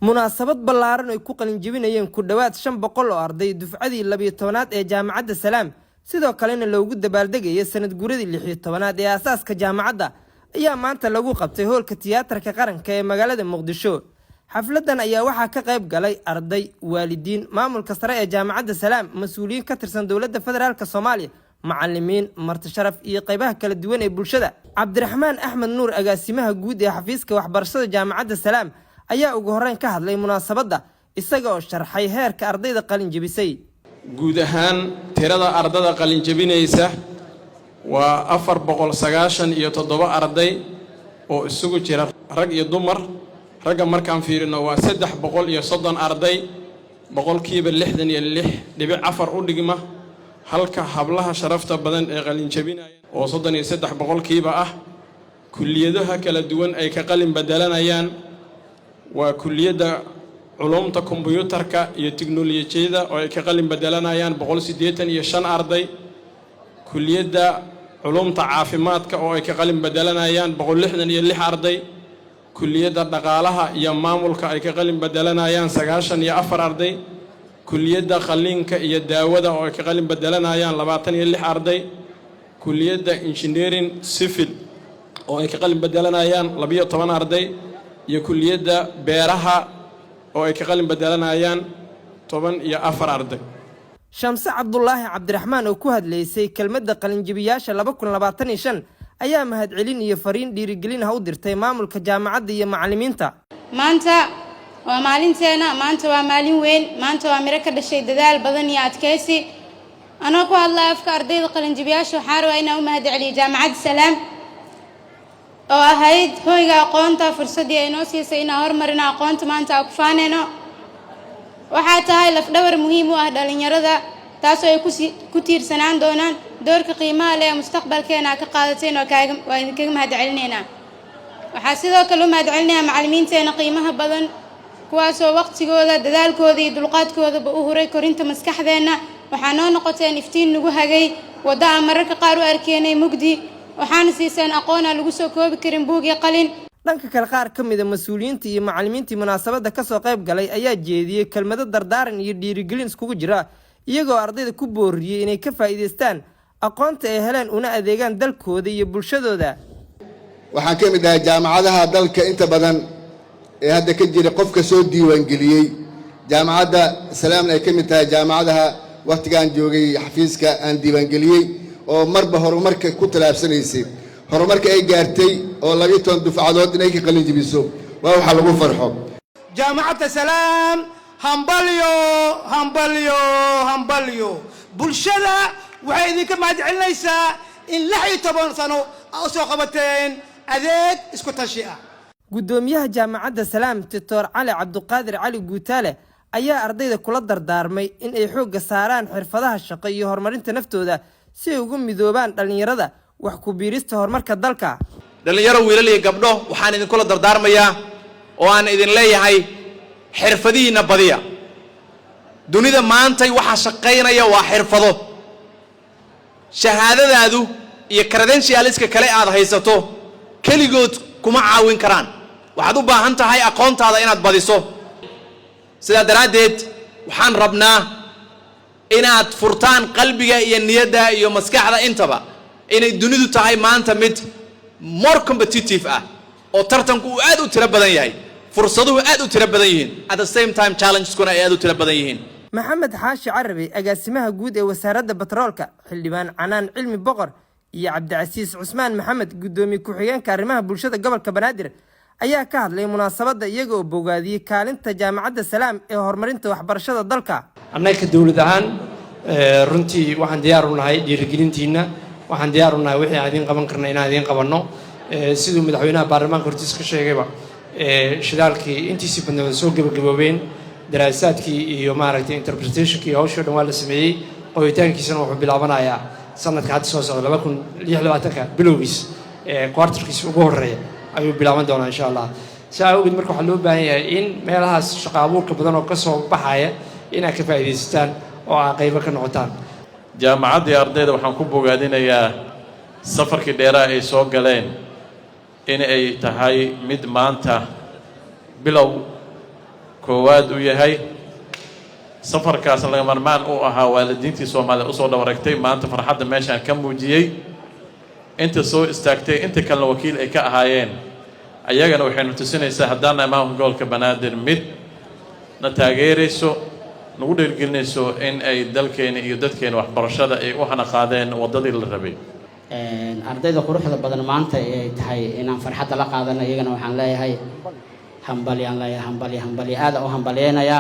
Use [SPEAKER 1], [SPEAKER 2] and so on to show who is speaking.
[SPEAKER 1] munaasabad ballaaran ay ku qalin jebinayeen ku dhawaad 500 oo arday dufcadii 12aad ee jaamacadda Salaam sidoo kalena loogu dabaaldegay sanad guuradii 16aad ee aasaaska jaamacadda ayaa maanta lagu qabtay hoolka tiyaatarka qaranka ee magaalada Muqdisho xafladan ayaa waxa ka qayb galay arday waalidiin maamulka sare ee jaamacadda Salaam mas'uuliyiin ka tirsan dawladda federaalka Soomaaliya macallimiin marti sharaf iyo qaybaha kala duwan ee bulshada Cabdiraxmaan Axmed Nuur agaasimaha guud ee xafiiska waxbarashada jaamacadda Salaam ayaa ugu horreyn ka hadlay munaasabadda isaga oo sharxay heerka ardayda qalin jebisay
[SPEAKER 2] guud ahaan tirada ardayda qalin jebinaysa waa 497 arday oo isugu jira rag iyo dumar ragga markaan fiirino waa 330 arday boqolkiiba 66.4 u dhigma halka hablaha sharafta badan ee qalin jebinaya oo 33 boqolkiiba ah kulliyadaha kala duwan ay ka qalin bedelanayaan waa kulliyada culumta kombiyuutarka iyo tiknoolajiyada oo ay ka qalin bedelanayaan 185 arday kulliyada culumta caafimaadka oo ay ka qalin bedelanayaan 166 arday kulliyada dhaqaalaha iyo maamulka ay ka qalin bedelanayaan 94 arday kulliyada qalliinka iyo daawada oo ay ka qalin bedelanayaan 26 arday kulliyada engineering civil oo ay ka qalin bedelanayaan 12 arday iyo kulliyada beeraha oo ay ka qalin bedelanayaan 14 arday
[SPEAKER 1] Shamse Cabdullaahi Cabdiraxmaan oo ku hadlaysay kelmadda qalin jebiyaasha 2025 ayaa mahad celin iyo fariin dhiirigelin ah u dirtay maamulka jaamacadda iyo macallimiinta
[SPEAKER 3] maanta waa maalinteena maanta waa maalin weyn maanta waa miro ka dhashay dadaal badan iyo adkaysi anoo ku hadlay afka ardayda qalin jebiyaasha waxaan rabaa inaan u mahad celiyo jaamacadda Salaam oo ahayd hoyga aqoonta fursadii ay noo siisay inaan horumarino aqoonta maanta aan ku faanayno waxaa tahay laf dhawr muhiim u ah dhalinyarada taasoo ay ku tiirsanaan doonaan doorka qiimaha leh mustaqbalkeena ka qaadateen oo waa idinkaga mahad celinaynaa waxaa sidoo kale u mahad celinayaa macallimiinteena qiimaha badan kuwaasoo waqtigooda dadaalkooda iyo dulqaadkoodaba u huray korinta maskaxdeena waxaa noo noqoteen iftiin nagu hagay wadda aan mararka qaar u arkeenay mugdi waxaana siiseen aqoon aan lagu soo koobi karin buug iyo qalin
[SPEAKER 1] dhanka kale qaar ka mid ah mas'uuliyiinta iyo macallimiintii munaasabadda ka soo qayb galay ayaa jeediyay kelmado dardaaran iyo dhiirigelin iskugu jira iyagoo ardayda ku booriyay inay ka faa'iideystaan aqoonta ay heleen una adeegaan dalkooda iyo bulshadooda
[SPEAKER 4] waxaan ka mid ahay jaamacadaha dalka inta badan ee hadda ka jira qofka soo diiwaan geliyay jaamacadda Salaamna ay ka mid tahay jaamacadaha waqtigan joogay xafiiska aan diiwaan geliyay oo marba horumarka ku talaabsanaysay horumarka ay gaartay oo 12 dufcadood inay ka qalin jebiso waa waxa lagu farxo
[SPEAKER 5] jaamacadda Salaam hambalyo bulshada waxay idinka mahad celinaysaa in 16 sano oo soo qabateen adeeg isku tashi ah
[SPEAKER 1] gudoomiyaha jaamacadda Salaam Dr. Cali Cabduqaadir Cali Guutaale ayaa ardayda kula dardaarmay in ay xoog saaraan xirfadaha shaqo iyo horumarinta naftooda si ay ugu midoobaan dhalinyarada wax ku biirista horumarka dalka
[SPEAKER 6] dhalinyaro wiilal iyo gabdho waxaan idin kula dardaarmayaa oo aan idin leeyahay xirfadiina badiya dunida maanta waxa shaqeynaya waa xirfado shahaadadaadu iyo credentialska kale aad haysato kaligood kuma caawin karaan waxaad u baahan tahay aqoontaada inaad badiso sida daraadeed waxaan rabnaa inaad furtaan qalbiga iyo niyadda iyo maskaxda intaba inay dunidu tahay maanta mid more competitive ah oo tartanku uu aad u tiro badan yahay fursaduhu aad u tiro badan yihiin at the same time challenges-kuna ay aad u tiro badan yihiin
[SPEAKER 1] maxamed xaashi carabi agaasimaha guud ee wasaaradda batroolka xildhibaan canaan cilmi boqor iyo cabdicasiis cusmaan maxamed gudoomiye ku-xigeenka arrimaha bulshada gobolka banaadir ayaa ka hadlay munaasabadda iyaga oo bogaadiyay kaalinta jaamacadda Salaam ee horumarinta waxbarashada dalka
[SPEAKER 7] annaka dawlad ahaan runtii waxaan diyaar u nahay dhiirigelintiina waxaan diyaar u nahay wixii aan idin qaban karnay inaan idin qabanno sidoo madaxweynaha baarlamaanka hortiis ka sheegayba shidaalkii intiisii badnaa soo gabagaboobeen daraasaadkii iyo maaragtay interpretationkii hawshii dhan waa la sameeyey qoyitaankiisana wuxuu bilaabanayaa sanadka hadda soo socda 2026 bilowgiis quarterkiisa ugu horeeya ayuu bilaaban doonaa insha Allah saa awgeed marka waxaa loo baahan yahay in meelahaas shaqo abuurka badan oo ka soo baxaya inaad ka faa'iidaystaan oo aad qayb ka noqotaan
[SPEAKER 8] jaamacaddii ardayda waxaan ku bogaadinayaa safarkii dheeraa ay soo galeen in ay tahay mid maanta bilow koowaad u yahay safarkaas laga marmaan u ahaa waalidiintii Soomaaliya u soo dhawareegtay maanta farxadda meeshaan ka muujiyay inta soo istaagtay inta kalena wakiil ay ka ahaayeen ayagana waxaynu tusinaysaa haddana maamulka gobolka Banaadir mid na taageerayso nagu dhiirgelinayso in ay dalkeena iyo dadkeena waxbarashada ay u hana qaadeen wadadii la rabay
[SPEAKER 9] ardayda quruxda badan maanta ay tahay inaan farxadda la qaadano iyagana waxaan leeyahay hambali aad u hambalyeynaya